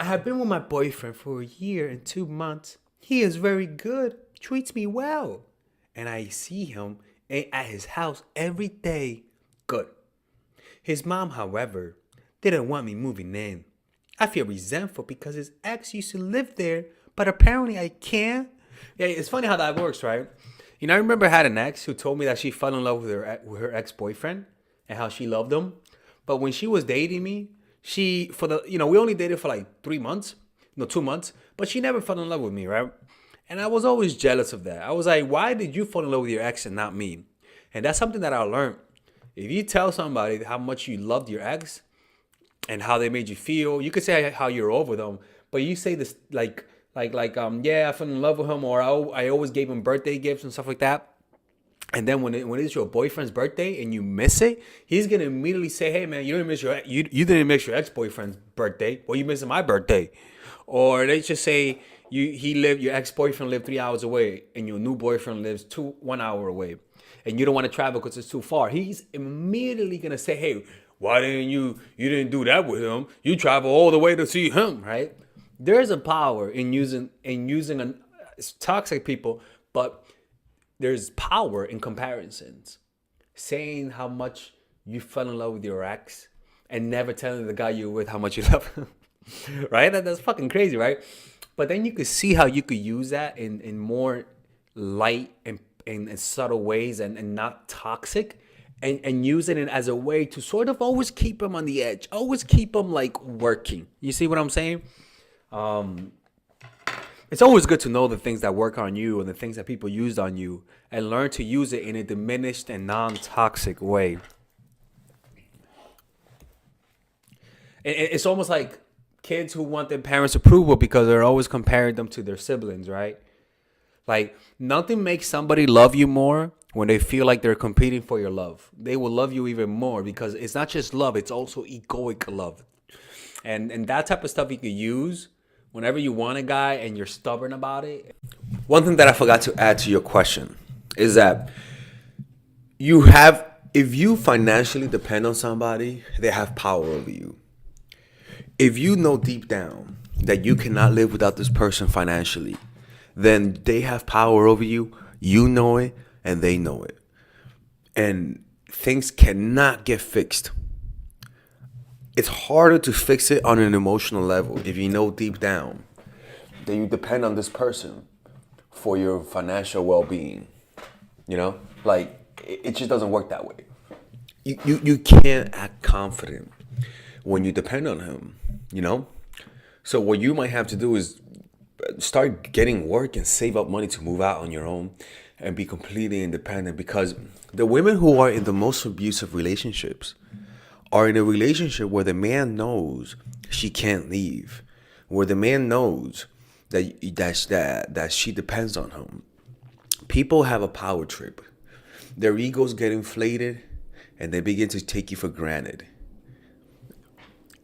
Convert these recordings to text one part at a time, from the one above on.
I have been with my boyfriend for a year and 2 months. He is very good, treats me well. And I see him at his house every day. Good. His mom, however, didn't want me moving in. I feel resentful because his ex used to live there, but apparently I can't. Yeah, it's funny how that works, right? I remember I had an ex who told me that she fell in love with her ex boyfriend and how she loved him. But when she was dating me, we only dated for like 3 months, no 2 months, but she never fell in love with me, right? And I was always jealous of that. I was like, why did you fall in love with your ex and not me? And that's something that I learned. If you tell somebody how much you loved your ex and how they made you feel, you could say how you're over them, but you say this yeah, I fell in love with him, or I always gave him birthday gifts and stuff like that. And then when it's your boyfriend's birthday and you miss it, he's gonna immediately say, "Hey man, you didn't miss your ex boyfriend's birthday. Well, you missed my birthday." Or they just say your ex boyfriend lived 3 hours away and your new boyfriend lives 1 hour away, and you don't want to travel because it's too far. He's immediately gonna say, "Hey, why didn't you didn't do that with him? You travel all the way to see him, right?" There's a power in using toxic people, but there's power in comparisons. Saying how much you fell in love with your ex and never telling the guy you're with how much you love him. Right? That's fucking crazy, right? But then you could see how you could use that in more light and subtle ways and not toxic, and using it as a way to sort of always keep them on the edge, always keep them like working. You see what I'm saying? It's always good to know the things that work on you and the things that people used on you and learn to use it in a diminished and non-toxic way. It's almost like kids who want their parents' approval because they're always comparing them to their siblings, right? Like, nothing makes somebody love you more when they feel like they're competing for your love. They will love you even more because it's not just love, it's also egoic love. And that type of stuff you could use whenever you want a guy and you're stubborn about it. One thing that I forgot to add to your question is that if you financially depend on somebody, they have power over you. If you know deep down that you cannot live without this person financially, then they have power over you. You know it and they know it. And things cannot get fixed. It's harder to fix it on an emotional level if you know deep down that you depend on this person for your financial well-being. Like, it just doesn't work that way. You can't act confident when you depend on him. So what you might have to do is start getting work and save up money to move out on your own and be completely independent, because the women who are in the most abusive relationships are in a relationship where the man knows she can't leave, where the man knows that she depends on him. People have a power trip. Their egos get inflated and they begin to take you for granted.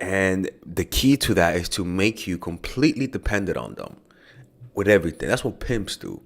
And the key to that is to make you completely dependent on them with everything. That's what pimps do.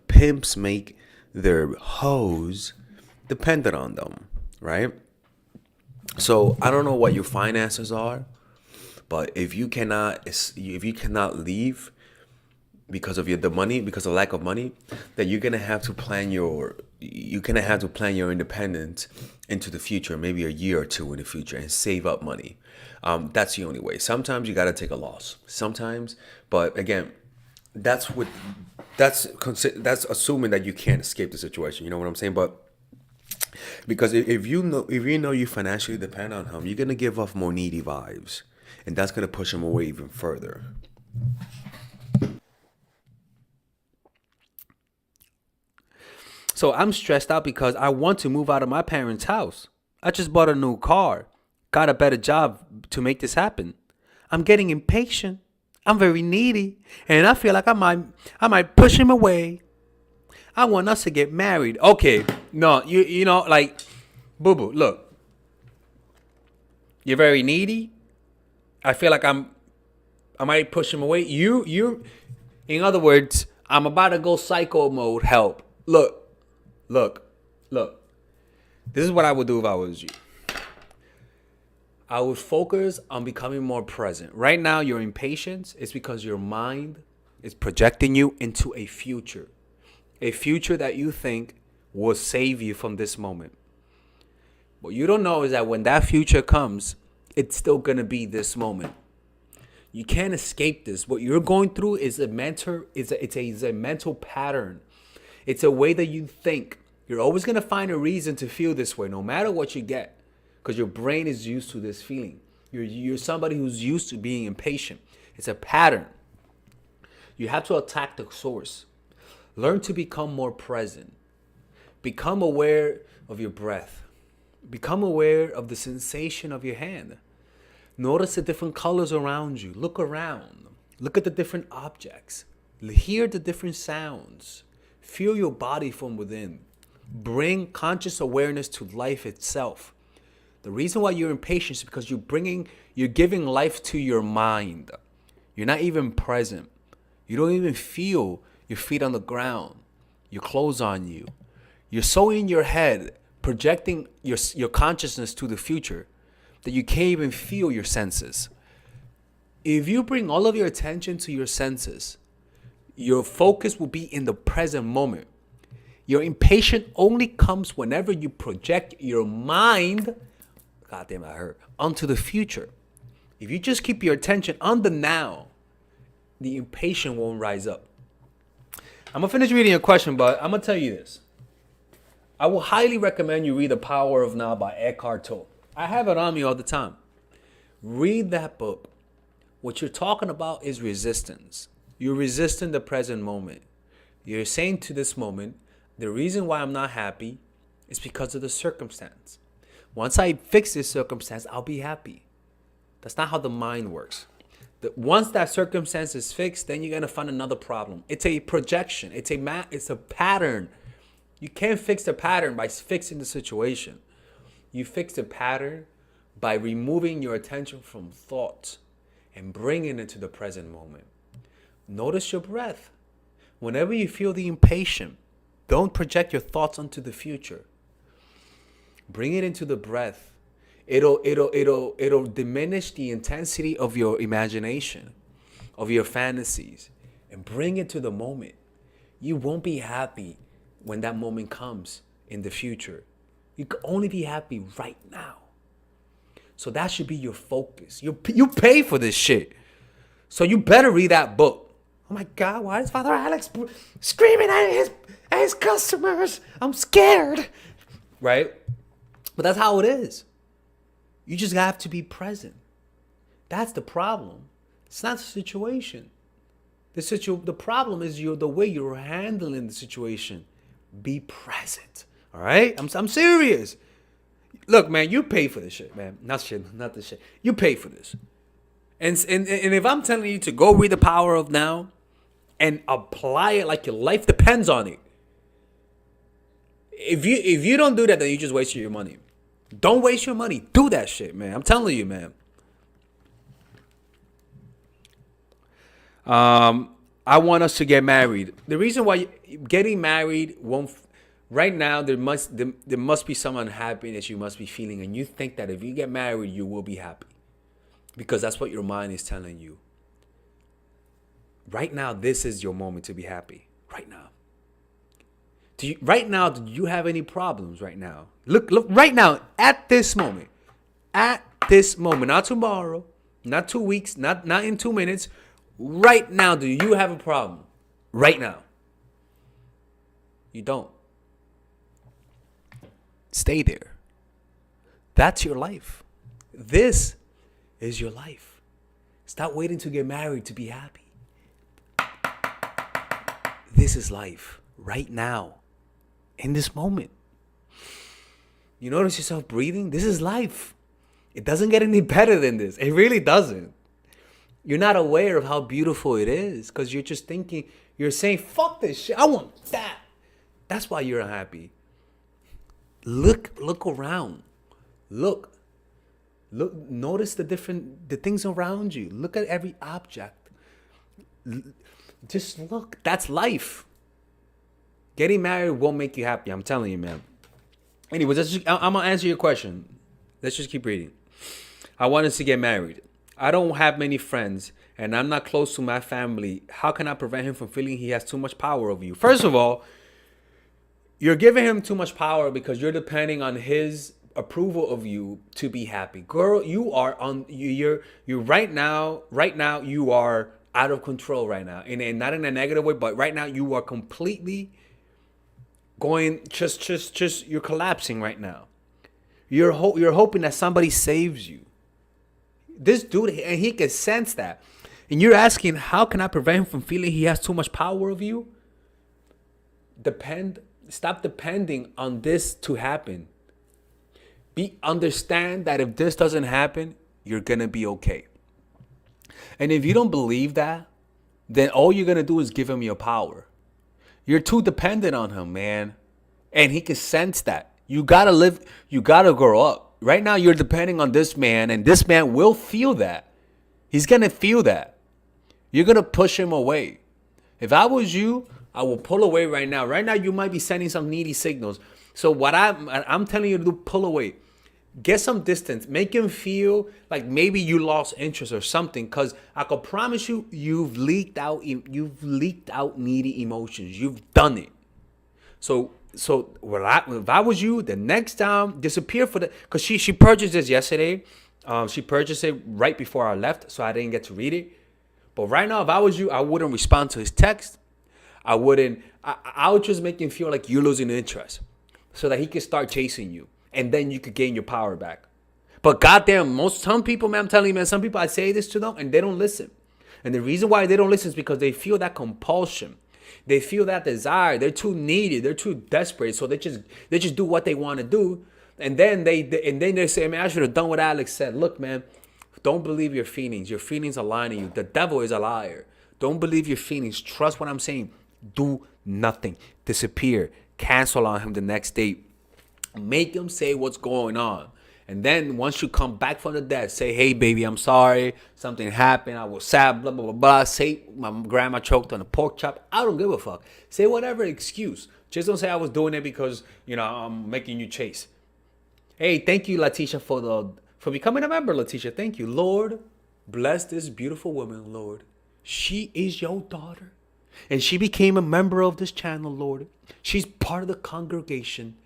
Pimps make their hoes dependent on them, right? So I don't know what your finances are, but if you cannot leave because of because of lack of money, then you're gonna have to plan your independence into the future, maybe a year or two in the future, and save up money. That's the only way. Sometimes you gotta take a loss. Sometimes, but again, that's assuming that you can't escape the situation. You know what I'm saying? But because if you know you financially depend on him, you're gonna give off more needy vibes, and that's gonna push him away even further. So I'm stressed out because I want to move out of my parents' house. I just bought a new car, got a better job to make this happen. I'm getting impatient. I'm very needy, and I feel like I might push him away. I want us to get married. Okay, no, like, boo boo. Look, you're very needy. I feel like I might push him away. In other words, I'm about to go psycho mode. Help. Look. This is what I would do if I was you. I would focus on becoming more present. Right now, your impatience is because your mind is projecting you into a future that you think will save you from this moment. What you don't know is that when that future comes, it's still going to be this moment. You can't escape this. What you're going through is a mental pattern. It's a way that you think. You're always going to find a reason to feel this way, no matter what you get, because your brain is used to this feeling. You're somebody who's used to being impatient. It's a pattern. You have to attack the source. Learn to become more present. Become aware of your breath. Become aware of the sensation of your hand. Notice the different colors around you. Look around. Look at the different objects. Hear the different sounds. Feel your body from within. Bring conscious awareness to life itself. The reason why you're impatient is because you're giving life to your mind. You're not even present. You don't even feel your feet on the ground, your clothes on you. You're so in your head, projecting your consciousness to the future, that you can't even feel your senses. If you bring all of your attention to your senses, your focus will be in the present moment. Your impatience only comes whenever you project your mind, goddamn I heard, onto the future. If you just keep your attention on the now, the impatience won't rise up. I'm going to finish reading your question, but I'm going to tell you this. I will highly recommend you read The Power of Now by Eckhart Tolle. I have it on me all the time. Read that book. What you're talking about is resistance. You're resisting the present moment. You're saying to this moment, the reason why I'm not happy is because of the circumstance. Once I fix this circumstance, I'll be happy. That's not how the mind works. Once that circumstance is fixed, then you're going to find another problem. It's a projection. It's a pattern. You can't fix the pattern by fixing the situation. You fix the pattern by removing your attention from thoughts and bringing it to the present moment. Notice your breath. Whenever you feel the impatience, don't project your thoughts onto the future. Bring it into the breath. It'll diminish the intensity of your imagination, of your fantasies, and bring it to the moment. You won't be happy when that moment comes in the future. You can only be happy right now. So that should be your focus. You pay for this shit. So you better read that book. Oh my God, why is Father Alex screaming at his customers? I'm scared. Right? But that's how it is. You just have to be present. That's the problem. It's not the situation. The problem is the way you're handling the situation. Be present. All right? I'm serious. Look, man, you pay for this shit, man. Not this shit. You pay for this. And if I'm telling you to go read The Power of Now and apply it like your life depends on it, if you don't do that, then you just waste your money. Don't waste your money. Do that shit, man. I'm telling you, man. I want us to get married. The reason why getting married won't... Right now, there must be some unhappiness you must be feeling. And you think that if you get married, you will be happy. Because that's what your mind is telling you. Right now, this is your moment to be happy. Right now. Do you have any problems right now? Look right now, at this moment. At this moment, not tomorrow, not 2 weeks, not in 2 minutes. Right now, do you have a problem? Right now. You don't. Stay there. That's your life. This is your life. Stop waiting to get married to be happy. This is life right now. In this moment. You notice yourself breathing? This is life. It doesn't get any better than this. It really doesn't. You're not aware of how beautiful it is because you're just thinking, you're saying, fuck this shit. I want that. That's why you're unhappy. Look around. Look. Notice the things around you. Look at every object. Just look. That's life. Getting married won't make you happy. I'm telling you, man. Anyways, I'm going to answer your question. Let's just keep reading. I want us to get married. I don't have many friends and I'm not close to my family. How can I prevent him from feeling he has too much power over you? First of all, you're giving him too much power because you're depending on his approval of you to be happy. Girl, you are on you're right now you are out of control right now. And not in a negative way, but right now you are completely going just you're collapsing right now. You're hoping that somebody saves you. This dude, and he can sense that. And you're asking, how can I prevent him from feeling he has too much power over you? Stop depending on this to happen. Understand that if this doesn't happen, you're gonna be okay. And if you don't believe that, then all you're gonna do is give him your power. You're too dependent on him, man. And he can sense that. You gotta grow up. Right now you're depending on this man, and this man will feel that. He's gonna feel that. You're gonna push him away. If I was you, I will pull away right now. Right now you might be sending some needy signals. So what I'm telling you to do, pull away. Get some distance. Make him feel like maybe you lost interest or something. Cause I can promise you, you've leaked out needy emotions. You've done it. So if I was you, the next time disappear cause she purchased this yesterday. She purchased it right before I left, so I didn't get to read it. But right now, if I was you, I wouldn't respond to his text. I would just make him feel like you're losing interest, so that he can start chasing you, and then you could gain your power back. But goddamn, some people, man, I'm telling you, man, some people, I say this to them and they don't listen. And the reason why they don't listen is because they feel that compulsion. They feel that desire. They're too needy. They're too desperate. So they just do what they want to do. And then they say, man, I should have done what Alex said. Look, man, don't believe your feelings. Your feelings are lying to you. The devil is a liar. Don't believe your feelings. Trust what I'm saying. Do nothing. Disappear. Cancel on him the next day. Make him say what's going on. And then once you come back from the dead, say, hey, baby, I'm sorry. Something happened. I was sad, blah, blah, blah, blah. Say my grandma choked on a pork chop. I don't give a fuck. Say whatever excuse. Just don't say I was doing it because, I'm making you chase. Hey, thank you, Letitia, for becoming a member, Letitia. Thank you. Lord, bless this beautiful woman, Lord. She is your daughter. And she became a member of this channel, Lord. She's part of the congregation.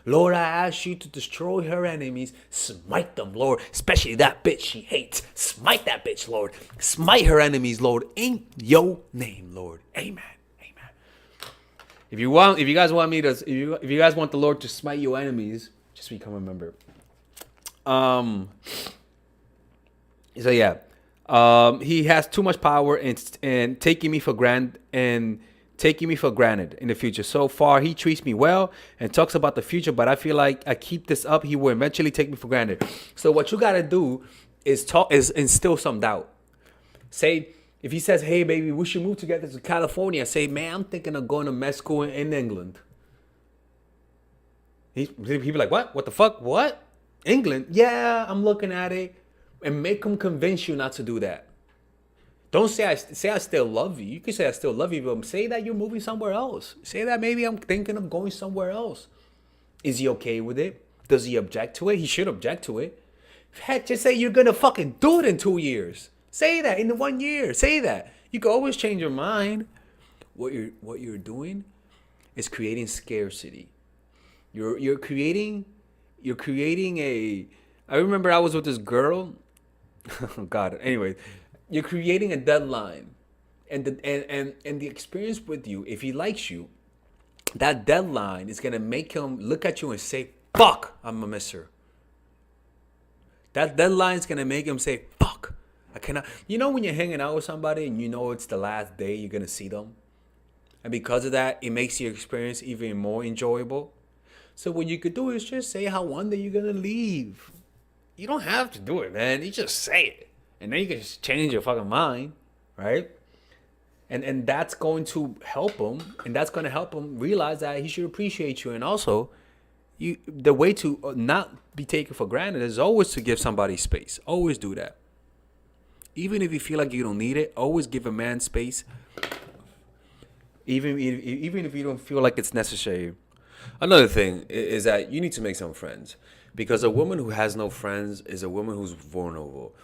Lord, I ask you to destroy her enemies. Smite them, Lord. Especially that bitch she hates. Smite that bitch, Lord. Smite her enemies, Lord. In your name, Lord. Amen. Amen. If you guys want the Lord to smite your enemies, just become a member. So yeah. He has too much power and taking me for granted in the future. So far, he treats me well and talks about the future, but I feel like I keep this up, he will eventually take me for granted. So what you gotta do is instill some doubt. Say, if he says, hey, baby, we should move together to California, say, man, I'm thinking of going to med school in England. He'd be like, what? What the fuck? What? England? Yeah, I'm looking at it. And make him convince you not to do that. Don't say I still love you. You can say I still love you, but say that you're moving somewhere else. Say that maybe I'm thinking of going somewhere else. Is he okay with it? Does he object to it? He should object to it. Heck, just say you're gonna fucking do it in 2 years. Say that in the 1 year. Say that. You can always change your mind. What you're doing is creating scarcity. You're creating a. I remember I was with this girl. Oh God. Anyway, you're creating a deadline, and the experience with you. If he likes you, that deadline is gonna make him look at you and say, "Fuck, I'm a misser." That deadline is gonna make him say, "Fuck, I cannot." You know when you're hanging out with somebody and you know it's the last day you're gonna see them, and because of that, it makes your experience even more enjoyable. So what you could do is just say how one day you're gonna leave. You don't have to do it, man. You just say it. And then you can just change your fucking mind, right? And that's going to help him. And that's going to help him realize that he should appreciate you. And also, the way to not be taken for granted is always to give somebody space. Always do that. Even if you feel like you don't need it, always give a man space. Even if you don't feel like it's necessary. Another thing is that you need to make some friends. Because a woman who has no friends is a woman who's vulnerable.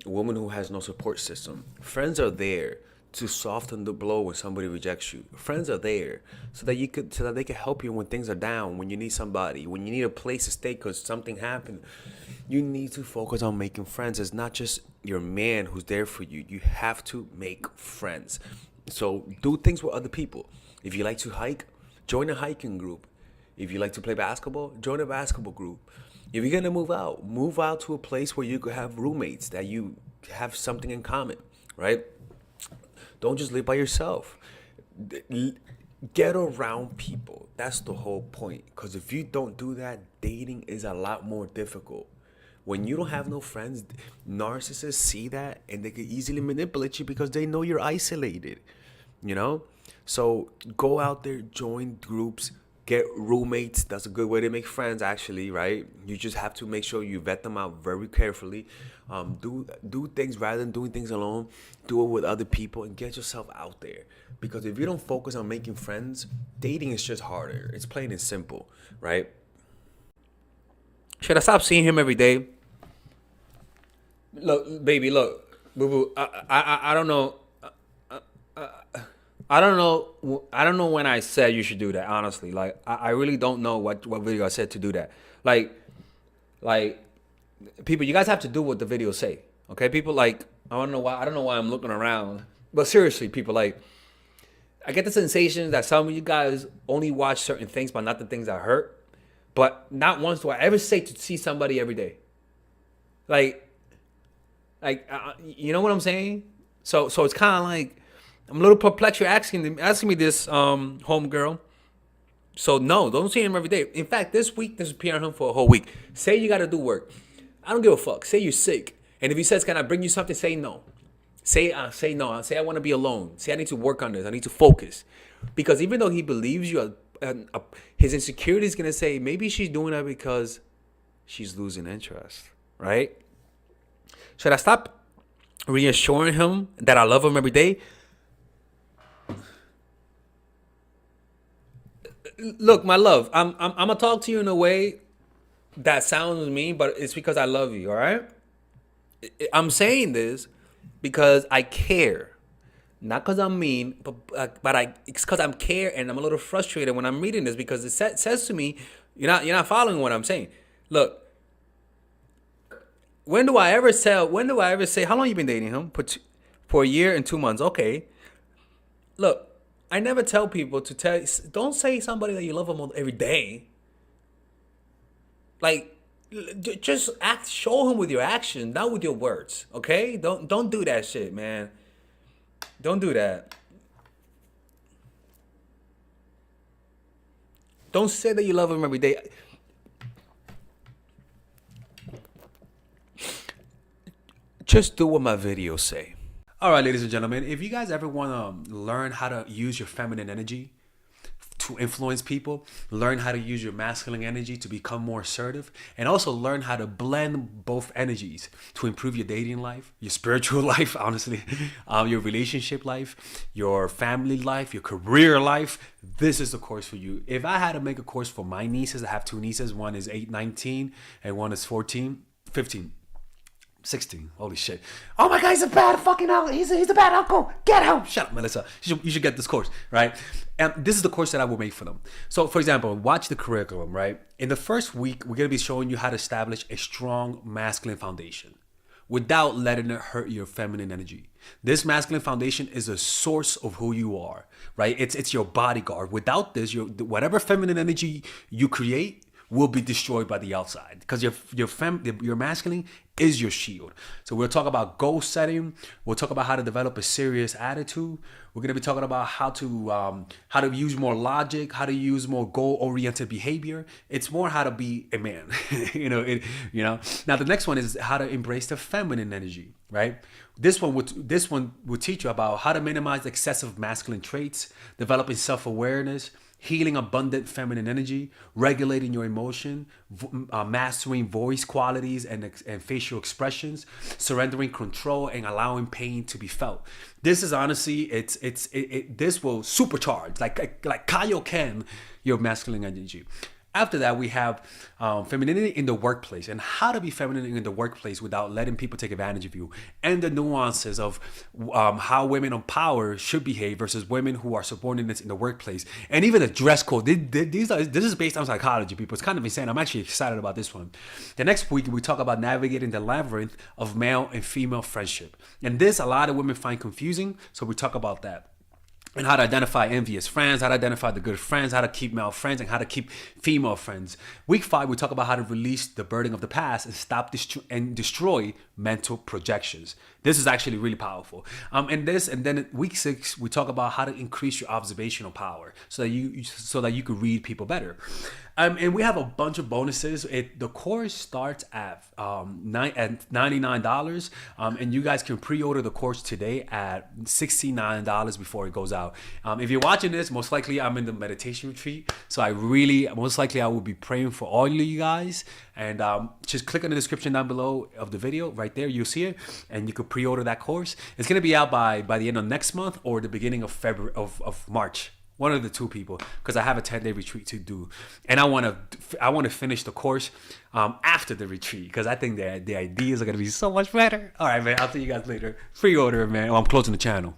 A woman who has no support system. Friends are there to soften the blow when somebody rejects you. Friends are there so that they can help you when things are down, when you need somebody, when you need a place to stay because something happened. You need to focus on making friends. It's not just your man who's there for you. You have to make friends. So do things with other people. If you like to hike, join a hiking group. If you like to play basketball, join a basketball group. If you're gonna move out to a place where you could have roommates that you have something in common, right? Don't just live by yourself. Get around people. That's the whole point. Because if you don't do that, dating is a lot more difficult. When you don't have no friends, narcissists see that and they can easily manipulate you because they know you're isolated, you know? So go out there, join groups, get roommates. That's a good way to make friends, actually, right? You just have to make sure you vet them out very carefully. Do things rather than doing things alone. Do it with other people and get yourself out there. Because if you don't focus on making friends, dating is just harder. It's plain and simple, right? Should I stop seeing him every day? Look, baby, look, boo boo. I don't know. I don't know. I don't know when I said you should do that. Honestly, like I really don't know what video I said to do that. Like people, you guys have to do what the videos say. Okay, people, like I don't know why I'm looking around. But seriously, people, like I get the sensation that some of you guys only watch certain things, but not the things that hurt. But not once do I ever say to see somebody every day. Like, you know what I'm saying? So it's kind of like I'm a little perplexed. You're asking me this, homegirl. So no, don't see him every day. In fact, this week, this is PR him for a whole week. Say you got to do work. I don't give a fuck. Say you're sick, and if he says, "Can I bring you something?" Say no. Say no. Say I want to be alone. Say I need to work on this. I need to focus, because even though he believes you, his insecurity is gonna say maybe she's doing that because she's losing interest, right? Should I stop reassuring him that I love him every day? Look, my love, I'm gonna talk to you in a way that sounds mean, but it's because I love you. All right? I'm saying this because I care, not because I'm mean, but it's because I'm care and I'm a little frustrated when I'm reading this because it says to me, you're not following what I'm saying. Look, when do I ever say how long you been dating him? For a year and 2 months. Okay. Look, I never tell people don't say somebody that you love them every day. Like, just show him with your action, not with your words. Okay? Don't do that shit, man. Don't do that. Don't say that you love him every day. Just do what my videos say. All right, ladies and gentlemen, if you guys ever want to learn how to use your feminine energy to influence people, learn how to use your masculine energy to become more assertive, and also learn how to blend both energies to improve your dating life, your spiritual life, honestly, your relationship life, your family life, your career life, this is the course for you. If I had to make a course for my nieces, I have two nieces, one is 19 and one is 15. 16. Holy shit. Oh my God, he's a bad fucking uncle. He's a bad uncle. Get him. Shut up, Melissa. You should get this course, right? And this is the course that I will make for them. So, for example, watch the curriculum, right? In the first week, we're going to be showing you how to establish a strong masculine foundation without letting it hurt your feminine energy. This masculine foundation is a source of who you are, right? It's your bodyguard. Without this, whatever feminine energy you create will be destroyed by the outside because your masculine is your shield. So we'll talk about goal setting. We'll talk about how to develop a serious attitude. We're going to be talking about how to use more logic, how to use more goal-oriented behavior. It's more how to be a man. Now the next one is how to embrace the feminine energy, right? This one would teach you about how to minimize excessive masculine traits, developing self-awareness, healing abundant feminine energy, regulating your emotion, mastering voice qualities and facial expressions, surrendering control and allowing pain to be felt. This is honestly, this will supercharge, like Kaioken, your masculine energy. After that, we have femininity in the workplace and how to be feminine in the workplace without letting people take advantage of you, and the nuances of how women on power should behave versus women who are subordinates in the workplace, and even the dress code. This is based on psychology, people. It's kind of insane. I'm actually excited about this one. The next week, we talk about navigating the labyrinth of male and female friendship. And this, a lot of women find confusing, so we talk about that. And how to identify envious friends, how to identify the good friends, how to keep male friends, and how to keep female friends. Week 5, we talk about how to release the burden of the past and stop and destroy mental projections. This is actually really powerful. And then week 6, we talk about how to increase your observational power so that you could read people better. And we have a bunch of bonuses. The course starts at $99, and you guys can pre-order the course today at $69 before it goes out. If you're watching this, most likely I'm in the meditation retreat, so I will be praying for all of you guys. And just click on the description down below of the video. Right there, you'll see it, and you could pre-order that course. It's gonna be out by the end of next month or the beginning of February of March. One of the two, people, because I have a 10-day retreat to do, and I want to finish the course after the retreat, because I think the ideas are gonna be so much better. All right, man. I'll see you guys later. Pre-order, man. I'm closing the channel.